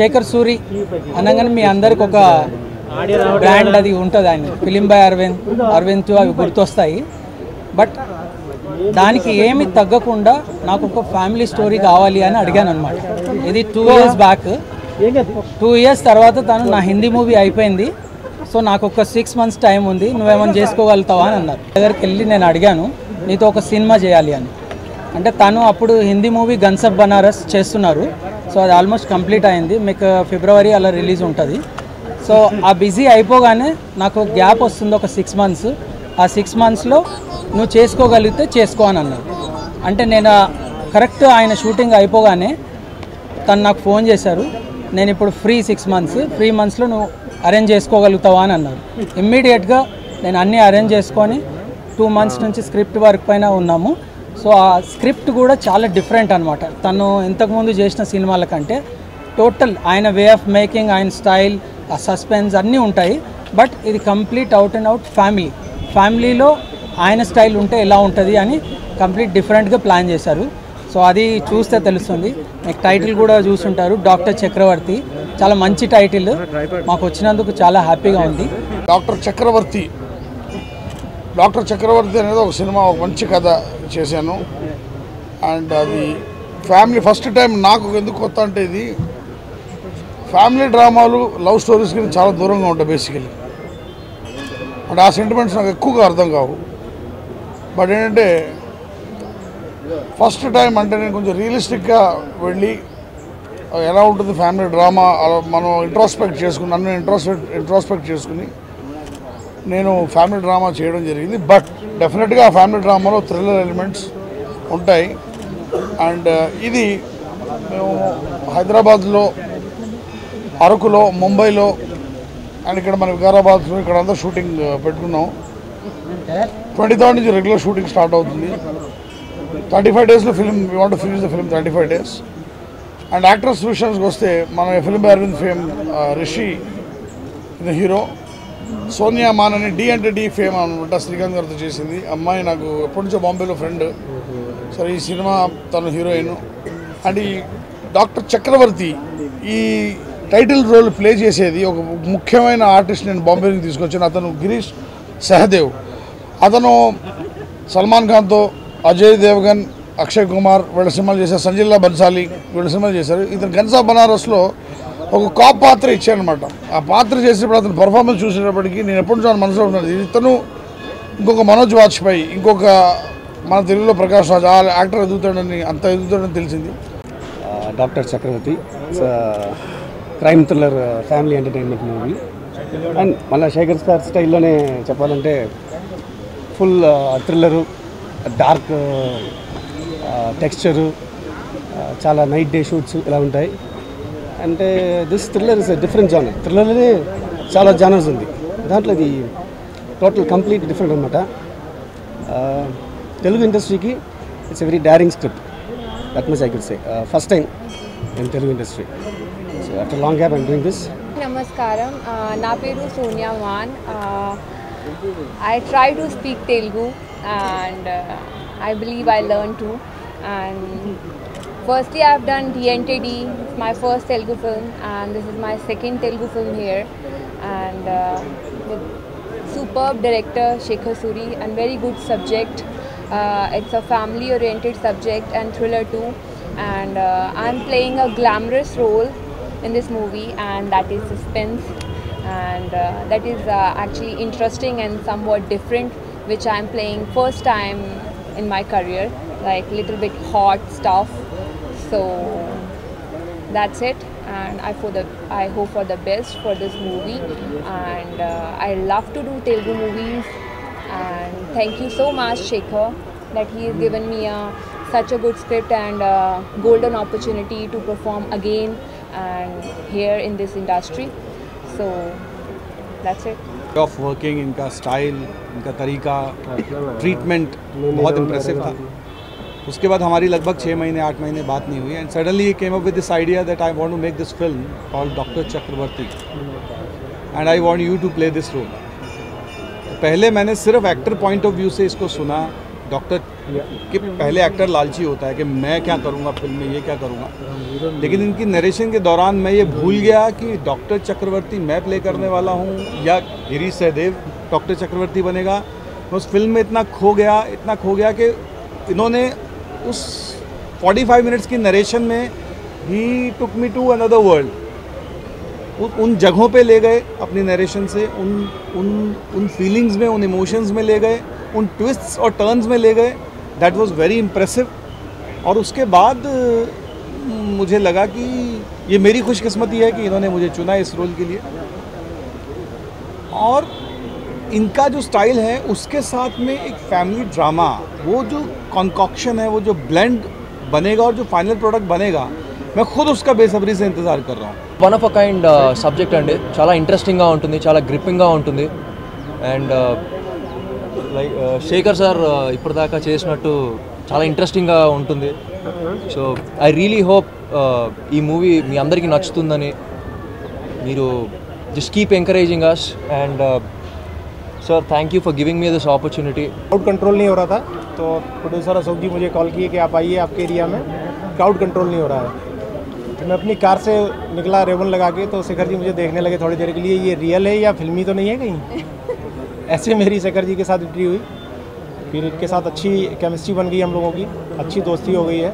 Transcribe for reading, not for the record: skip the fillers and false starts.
శేఖర్ సూరి అనగానే మీ అందరికి ఒక బ్రాండ్ అది ఉంటుంది, ఆయన ఫిలిం బై అరవింద్ అవి గుర్తొస్తాయి. బట్ దానికి ఏమి తగ్గకుండా నాకు ఒక ఫ్యామిలీ స్టోరీ కావాలి అని అడిగాను అనమాట. ఇది 2 years బ్యాక్. 2 years తర్వాత తను నా హిందీ మూవీ అయిపోయింది, సో నాకు ఒక 6 months టైం ఉంది, నువ్వేమైనా చేసుకోగలుగుతావా అని అన్నారు. దగ్గరికి వెళ్ళి నేను అడిగాను, నీతో ఒక సినిమా చేయాలి అని. అంటే తను అప్పుడు హిందీ మూవీ గన్సబ్ బనారస్ చేస్తున్నారు, సో అది ఆల్మోస్ట్ కంప్లీట్ అయింది, మీకు ఫిబ్రవరి అలా రిలీజ్ ఉంటుంది. సో ఆ బిజీ అయిపోగానే నాకు గ్యాప్ వస్తుంది ఒక 6 months. ఆ 6 monthsలో నువ్వు చేసుకోగలిగితే చేసుకో అని అన్నారు. అంటే నేను కరెక్ట్ ఆయన షూటింగ్ అయిపోగానే తను నాకు ఫోన్ చేశారు, నేను ఇప్పుడు ఫ్రీ 6 months, 3 monthsలో నువ్వు అరేంజ్ చేసుకోగలుగుతావా అని అన్నారు. ఇమ్మీడియట్గా నేను అన్నీ అరేంజ్ చేసుకొని 2 months నుంచి స్క్రిప్ట్ వర్క్ పైన ఉన్నాము. సో ఆ స్క్రిప్ట్ కూడా చాలా డిఫరెంట్ అనమాట. తను ఇంతకుముందు చేసిన సినిమాల కంటే టోటల్ ఆయన వే ఆఫ్ మేకింగ్, ఆయన స్టైల్, ఆ సస్పెన్స్ అన్నీ ఉంటాయి. బట్ ఇది కంప్లీట్ అవుట్ అండ్ అవుట్ ఫ్యామిలీలో ఆయన స్టైల్ ఉంటే ఎలా ఉంటుంది అని కంప్లీట్ డిఫరెంట్గా ప్లాన్ చేశారు. సో అది చూస్తే తెలుస్తుంది. మీకు టైటిల్ కూడా చూసుంటారు, డాక్టర్ చక్రవర్తి. చాలా మంచి టైటిల్, మాకు వచ్చినందుకు చాలా హ్యాపీగా ఉంది. డాక్టర్ చక్రవర్తి అనేది ఒక సినిమా, ఒక మంచి కథ చేశాను. అండ్ అది ఫ్యామిలీ ఫస్ట్ టైం నాకు. ఎందుకు కొత్త అంటే ఇది ఫ్యామిలీ డ్రామాలు, లవ్ స్టోరీస్కి చాలా దూరంగా ఉంటాయి బేసికలీ. అంటే ఆ సెంటిమెంట్స్ నాకు ఎక్కువగా అర్థం కావు. బట్ ఏంటంటే ఫస్ట్ టైం అంటే నేను కొంచెం రియలిస్టిక్గా వెళ్ళి ఎలా ఉంటుంది ఫ్యామిలీ డ్రామా మనం నన్ను ఇంట్రాస్పెక్ట్ చేసుకుని నేను ఫ్యామిలీ డ్రామా చేయడం జరిగింది. బట్ డెఫినెట్గా ఆ ఫ్యామిలీ డ్రామాలో థ్రిల్లర్ ఎలిమెంట్స్ ఉంటాయి. అండ్ ఇది మేము హైదరాబాద్లో, అరకులో, ముంబైలో అండ్ ఇక్కడ మన వికారాబాద్లో ఇక్కడ అంతా షూటింగ్ పెట్టుకున్నాం. 23rd నుంచి రెగ్యులర్ షూటింగ్ స్టార్ట్ అవుతుంది. 35 daysలో film, we want to finish the film 35 days. And actors విషయానికి వస్తే మన film by Aravind fame Rishi ఇది హీరో, సోనియా మాన్ అని డి అంటే డి ఫేమ్ అనమాట, శ్రీకాంత్ గారితో చేసింది అమ్మాయి. నాకు ఎప్పటి నుంచో బాంబేలో ఫ్రెండ్. సరే ఈ సినిమా తను హీరోయిన్. అండ్ ఈ డాక్టర్ చక్రవర్తి ఈ టైటిల్ రోల్ ప్లే చేసేది ఒక ముఖ్యమైన ఆర్టిస్ట్ నేను బాంబే నుంచి తీసుకొచ్చాను. అతను గిరీష్ సహదేవ్. అతను సల్మాన్ ఖాన్తో, అజయ్ దేవగన్, అక్షయ్ కుమార్ వీళ్ళ సినిమాలు చేశారు, సంజయ్లా బన్సాలి వీళ్ళ సినిమాలు చేశారు. ఇతను గన్సబ్ బనారస్లో ఒక కాప్ పాత్ర ఇచ్చానమాట. ఆ పాత్ర చేసేటప్పుడు అతను పర్ఫార్మెన్స్ చూసేటప్పటికి నేను ఎప్పటి నుంచో మనసులో ఉన్నది, ఇతను ఇంకొక మనోజ్ వాజ్పేయి, ఇంకొక మన తెలుగులో ప్రకాష్ రాజ్, ఆ యాక్టర్ ఎదుగుతాడని తెలిసింది. Doctor Chakravarthi crime thriller family entertainment movie. And మళ్ళీ శేఖర్ సార్ స్టైల్లోనే చెప్పాలంటే ఫుల్ థ్రిల్లరు, డార్క్ టెక్స్చరు, చాలా నైట్ డే షూట్స్ ఇలా ఉంటాయి. అంటే this thriller is different genre. థ్రిల్లర్లోనే చాలా జానర్స్ ఉంది, దాంట్లో ఇది టోటల్ కంప్లీట్ డిఫరెంట్ అనమాట. తెలుగు ఇండస్ట్రీకి it's a very daring script, that much I could say. First time in Telugu industry. So after long gap I'm doing this. నమస్కారం, నా పేరు Sonia Mann. I try to speak Telugu and I believe I learned to. And firstly, I've done DNTD, it's my first Telugu film, and this is my second Telugu film here. And with superb director Shekhar Suri and very good subject. It's a family-oriented subject and thriller too. And I'm playing a glamorous role in this movie, and that is suspense. And that is actually interesting and somewhat different, which I'm playing first time in my career, like little bit hot stuff. So that's it, and I hope for the best for this movie. And I love to do Telugu movies, and thank you so much Shekhar that he has given me such a good script and golden opportunity to perform again and here in this industry. So that's it. Of working, इनका style, इनका तरीका, treatment बहुत impressive था. उसके बाद हमारी लगभग 6 महीने 8 महीने बात नहीं हुई, एंड सडनली ही came up with this idea that I want to make this film called doctor Chakravarthy and I want you to play this role. पहले मैंने सिर्फ एक्टर पॉइंट ऑफ व्यू से इसको सुना, डॉक्टर के पहले एक्टर लालची होता है कि मैं क्या करूँगा फिल्म में, ये क्या करूँगा, लेकिन इनकी नरेशन के दौरान मैं ये भूल गया कि डॉक्टर चक्रवर्ती मैं प्ले करने वाला हूँ या गिरीश सहदेव डॉक्टर चक्रवर्ती बनेगा। मैं उस फिल्म में इतना खो गया कि इन्होंने उस 45 मिनट्स की नरेशन में ही टुक मी टू अनदर वर्ल्ड। उन जगहों पे ले गए अपनी नरेशन से, उन फीलिंग्स में, उन इमोशंस में ले गए, उन ट्विस्ट्स और टर्न्स में ले गए। That was very impressive. और उसके बाद मुझे लगा कि ये मेरी खुशकिस्मती है कि इन्होंने मुझे चुना इस रोल के लिए। और इनका जो स्टाइल है उसके साथ में एक फैमिली ड्रामा, वो जो कॉन्कॉक्शन है, वो जो ब्लेंड बनेगा और जो फाइनल प्रोडक्ट बनेगा, मैं खुद उसका बेसब्री से इंतज़ार कर रहा हूँ। One of a kind subject అండి, చాలా ఇంట్రెస్టింగ్గా ఉంటుంది, చాలా గ్రిప్పింగ్గా ఉంటుంది. అండ్ లైక్ శేఖర్ సార్ ఇప్పటిదాకా చేసినట్టు చాలా ఇంట్రెస్టింగ్గా ఉంటుంది. సో ఐ రియలీ హోప్ ఈ మూవీ మీ అందరికీ నచ్చుతుందని. మీరు just keep encouraging us. And sir thank you for giving me this opportunity. Crowd control नहीं हो रहा था तो प्रोड्यूसर अशोक जी मुझे कॉल किए कि आप आइए, आपके एरिया में क्राउड कंट्रोल नहीं हो रहा है. तो मैं अपनी कार से निकला रेवन लगा के, तो शेखर जी मुझे देखने लगे थोड़ी देर के लिए, ये रियल है या फिल्मी तो नहीं है कहीं. ऐसे मेरी शेखर जी के साथ एंट्री हुई. फिर इनके साथ अच्छी केमिस्ट्री बन गई, हम लोगों की अच्छी दोस्ती हो गई है.